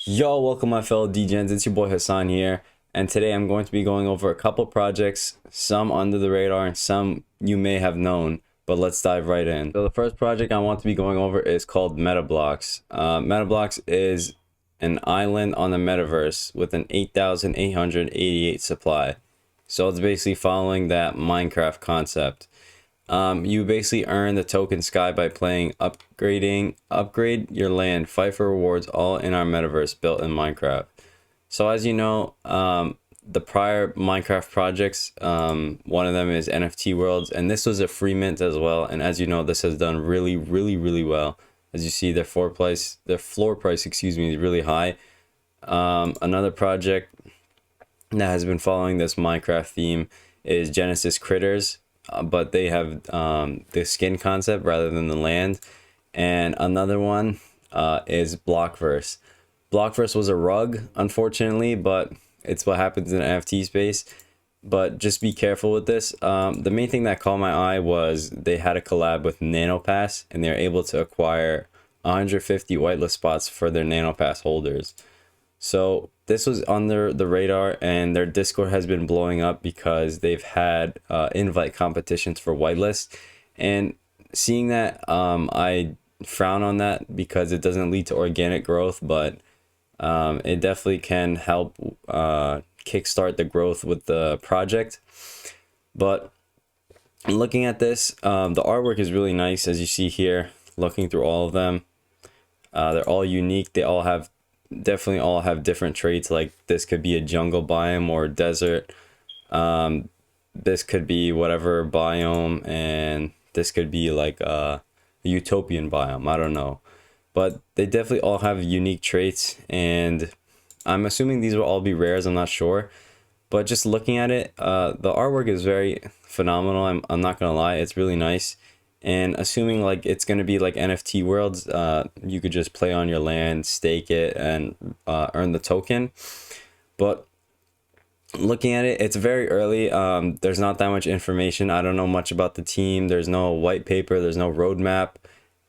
Yo, welcome my fellow DGens, it's your boy Hassan here, and today I'm going to be going over a couple projects, some under the radar and some you may have known, but let's dive right in. So the first project I want to be going over is called Metablocks. Metablocks is an island on the Metaverse with an 8,888 supply. So it's basically following that Minecraft concept. You basically earn the token sky by playing, upgrade your land, fight for rewards, all in our metaverse built in Minecraft. So as you know, the prior Minecraft projects, one of them is NFT worlds, and this was a free mint as well. And as you know, this has done really well. As you see, their floor price, excuse me, is really high. Another project that has been following this Minecraft theme is Genesis Critters. But they have the skin concept rather than the land. And another one is Blockverse. Blockverse was a rug, unfortunately, but it's what happens in the NFT space. But just be careful with this. The main thing that caught my eye was they had a collab with NanoPass, and they're able to acquire 150 whitelist spots for their NanoPass holders. So this was under the radar, and their Discord has been blowing up because they've had invite competitions for whitelist. And seeing that, I frown on that because it doesn't lead to organic growth, but it definitely can help kickstart the growth with the project. But looking at this, the artwork is really nice, as you see here, looking through all of them. They're all unique. They all have definitely all have different traits. Like this could be a jungle biome or desert, this could be whatever biome, and this could be like a utopian biome, I don't know. But they definitely all have unique traits, and I'm assuming these will all be rares, I'm not sure. But just looking at it, the artwork is very phenomenal. I'm not gonna lie, it's really nice. And assuming like it's going to be like NFT worlds, you could just play on your land, stake it, and earn the token. But looking at it, it's very early. There's not that much information. I don't know much about the team. There's no white paper. There's no roadmap.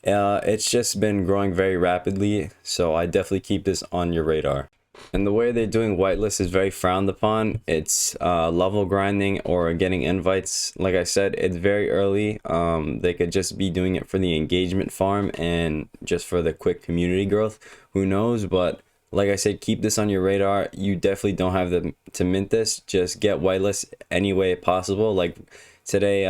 It's just been growing very rapidly. So I definitely keep this on your radar. And the way they're doing whitelist is very frowned upon. It's level grinding or getting invites. Like I said, it's very early. They could just be doing it for the engagement farm and just for the quick community growth. Who knows? But like I said, keep this on your radar. You definitely don't have to mint this. Just get whitelist any way possible. Like today,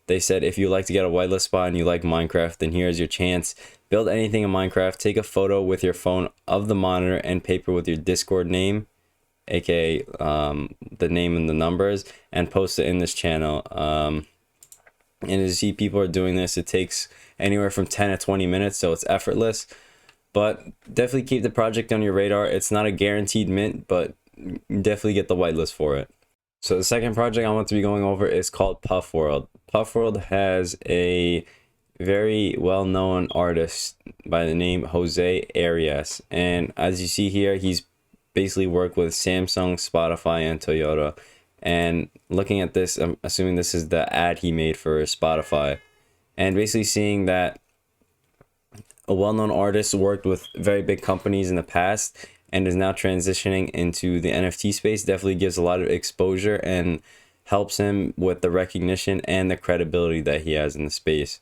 they said if you like to get a whitelist spot and you like Minecraft, then here's your chance. Build anything in Minecraft, take a photo with your phone of the monitor and paper with your Discord name, aka the name and the numbers, and post it in this channel. And as you see, people are doing this. It takes anywhere from 10 to 20 minutes, so it's effortless. But definitely keep the project on your radar. It's not a guaranteed mint, but definitely get the whitelist for it. So the second project I want to be going over is called PuffWorld. PuffWorld has a very well-known artist by the name Jose Arias, and as you see here, he's basically worked with Samsung, Spotify, and Toyota. And looking at this, I'm assuming this is the ad he made for Spotify, and basically seeing that a well-known artist worked with very big companies in the past and is now transitioning into the NFT space definitely gives a lot of exposure and helps him with the recognition and the credibility that he has in the space.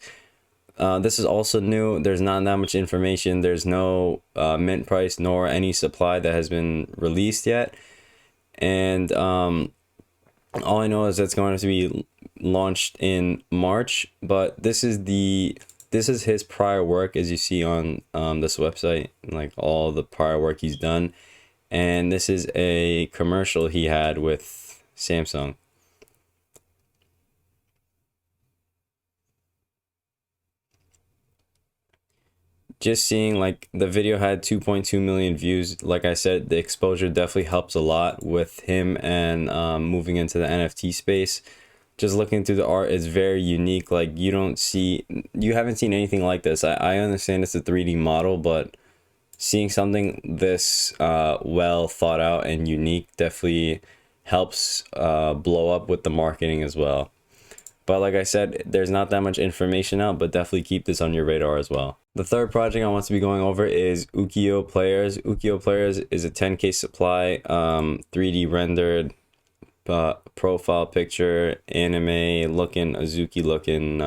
This is also new. There's not that much information. There's no mint price nor any supply that has been released yet. And all I know is it's going to be launched in March. But this is his prior work, as you see on this website, like all the prior work he's done. And this is a commercial he had with Samsung. Just seeing like the video had 2.2 million views. Like I said, the exposure definitely helps a lot with him and moving into the NFT space. Just looking through the art is very unique. Like you haven't seen anything like this. I understand it's a 3D model, but seeing something this well thought out and unique definitely helps blow up with the marketing as well. But like I said, there's not that much information out, but definitely keep this on your radar as well. The third project I want to be going over is Ukiyo Players. Ukiyo Players is a 10K supply, 3D rendered profile picture, anime looking, Azuki looking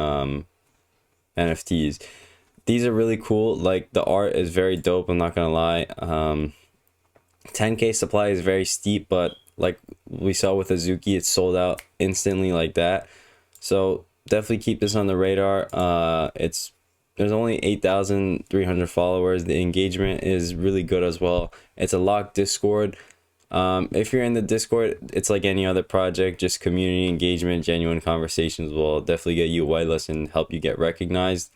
NFTs. These are really cool. Like, the art is very dope, I'm not gonna lie. 10K supply is very steep, but like we saw with Azuki, it's sold out instantly like that. So definitely keep this on the radar. There's only 8,300 followers. The engagement is really good as well. It's a locked Discord. If you're in the Discord, it's like any other project, just community engagement, genuine conversations will definitely get you a whitelist and help you get recognized.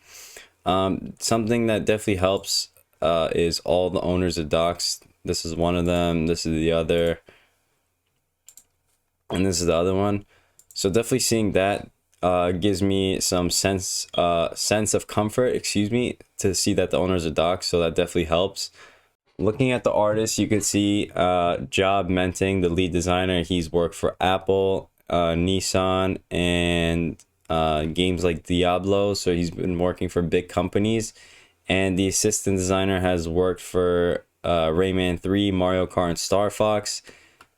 Something that definitely helps is all the owners of docs. This is one of them, this is the other, and this is the other one. So definitely seeing that gives me some sense of comfort, to see that the owners are docs, so that definitely helps. Looking at the artist, you can see Job Menting, the lead designer. He's worked for Apple, Nissan, and games like Diablo, so he's been working for big companies. And the assistant designer has worked for Rayman 3, Mario Kart, and Star Fox.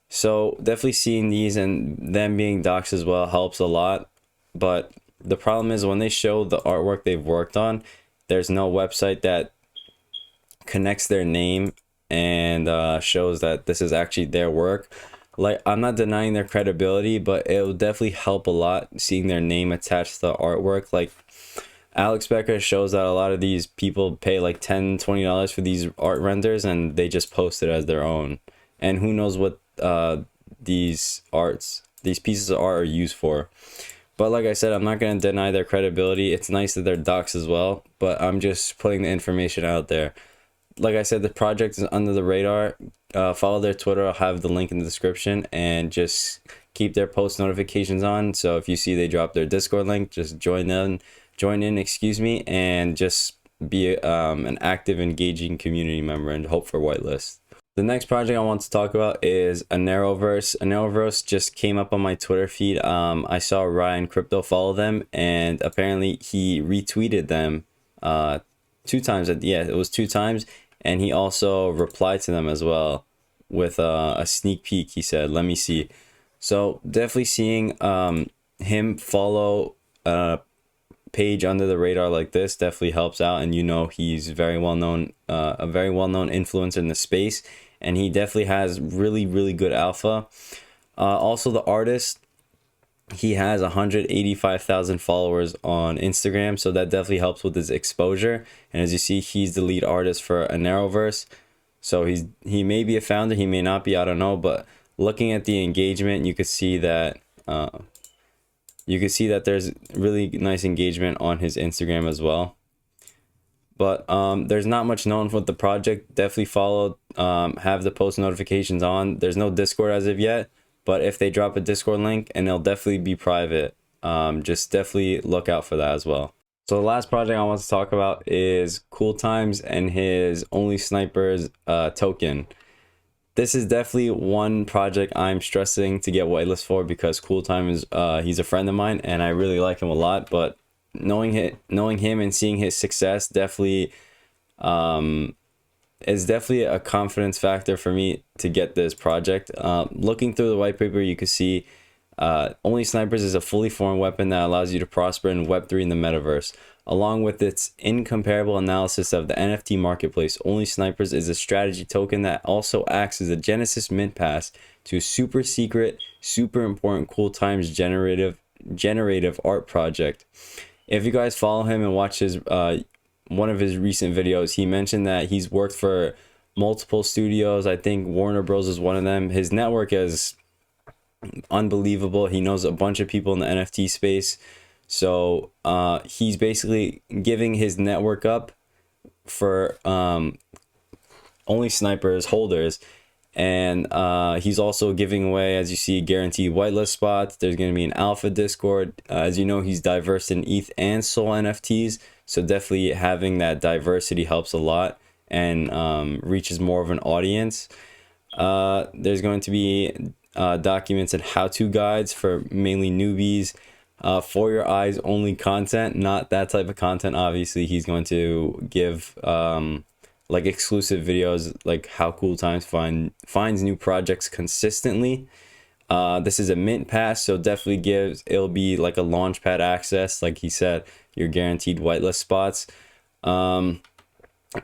So definitely seeing these and them being docs as well helps a lot. But the problem is when they show the artwork they've worked on, there's no website that connects their name and shows that this is actually their work. Like, I'm not denying their credibility, but it will definitely help a lot seeing their name attached to the artwork. Like, Alex Becker shows that a lot of these people pay like $10-$20 for these art renders, and they just post it as their own. And who knows what these pieces of art are used for. But like I said, I'm not going to deny their credibility. It's nice that they're docs as well, but I'm just putting the information out there. Like I said, the project is under the radar. Follow their Twitter. I'll have the link in the description, and just keep their post notifications on. So if you see they drop their Discord link, just join in, and just be an active, engaging community member and hope for whitelist. The next project I want to talk about is AneroVerse. AneroVerse just came up on my Twitter feed. I saw Ryan Crypto follow them, and apparently he retweeted them 2 times. Yeah, it was 2 times. And he also replied to them as well with a sneak peek. He said, "Let me see." So definitely seeing him follow a page under the radar like this definitely helps out. And he's very well known, a very well known influencer in the space, and he definitely has really, really good alpha. Also, the artist, he has 185,000 followers on Instagram, so that definitely helps with his exposure. And as you see, he's the lead artist for AneroVerse, so he may be a founder, he may not be, I don't know. But looking at the engagement, you could see that there's really nice engagement on his Instagram as well. But there's not much known with the project. Definitely follow, have the post notifications on. There's no Discord as of yet, but if they drop a Discord link, and it'll definitely be private, just definitely look out for that as well. So the last project I want to talk about is Cooltime's and his Only Snipers token. This is definitely one project I'm stressing to get whitelist for, because Cooltime is he's a friend of mine and I really like him a lot. But knowing him and seeing his success definitely is definitely a confidence factor for me to get this project. Looking through the white paper, you can see Only Snipers is a fully formed weapon that allows you to prosper in Web3 in the metaverse. Along with its incomparable analysis of the NFT marketplace, Only Snipers is a strategy token that also acts as a Genesis mint pass to super secret, super important Cooltime's generative art project. If you guys follow him and watch his one of his recent videos, he mentioned that he's worked for multiple studios. I think Warner Bros is one of them. His network is unbelievable. He knows a bunch of people in the NFT space. So he's basically giving his network up for Only Snipers holders. And he's also giving away, as you see, guaranteed whitelist spots. There's going to be an alpha Discord. As you know, he's diverse in ETH and Sol NFTs. So definitely having that diversity helps a lot and reaches more of an audience. There's going to be documents and how-to guides for mainly newbies. For your eyes only content, not that type of content. Obviously, he's going to give like exclusive videos, like how Cooltime finds new projects consistently. This is a mint pass, so definitely it'll be like a launchpad access. Like he said, you're guaranteed whitelist spots.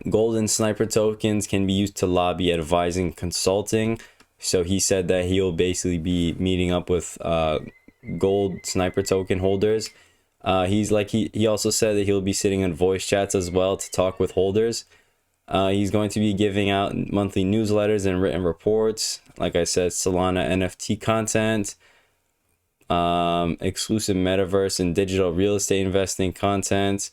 Golden sniper tokens can be used to lobby, advising, consulting. So he said that he'll basically be meeting up with gold sniper token holders. He also said that he'll be sitting in voice chats as well to talk with holders. He's going to be giving out monthly newsletters and written reports. Like I said, Solana NFT content, exclusive metaverse and digital real estate investing content.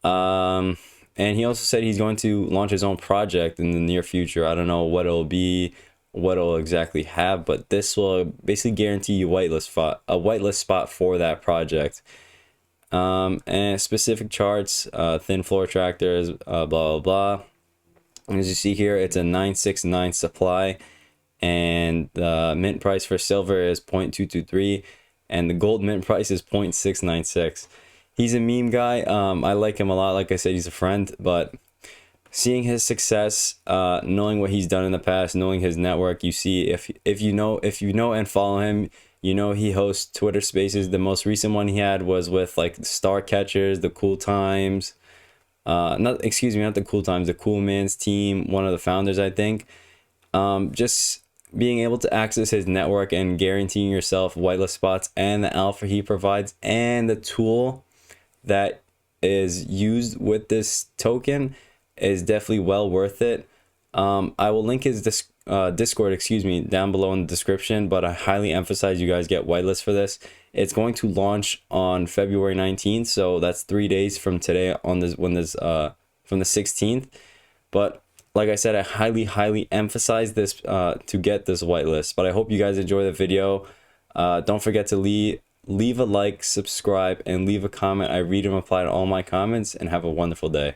And he also said he's going to launch his own project in the near future. I don't know what it'll be, what it'll exactly have, but this will basically guarantee you a whitelist spot for that project. And specific charts, thin floor tractors, blah blah blah. And as you see here, it's a 969 supply, and the mint price for silver is 0.223, and the gold mint price is 0.696. He's a meme guy. I like him a lot. Like I said, he's a friend, but seeing his success, knowing what he's done in the past, knowing his network, you see if you know and follow him, you know he hosts Twitter Spaces. The most recent one he had was with like the Star Catchers, the Cooltimes, not the Cooltimes, the Coolman's team, one of the founders, I think. Just being able to access his network and guaranteeing yourself whitelist spots and the alpha he provides and the tool that is used with this token is definitely well worth it. I will link his Discord, down below in the description, but I highly emphasize you guys get whitelist for this. It's going to launch on February 19th, so that's 3 days from today on this from the 16th. But like I said, I highly emphasize this to get this whitelist. But I hope you guys enjoy the video. Don't forget to leave a like, subscribe, and leave a comment. I read and reply to all my comments, and have a wonderful day.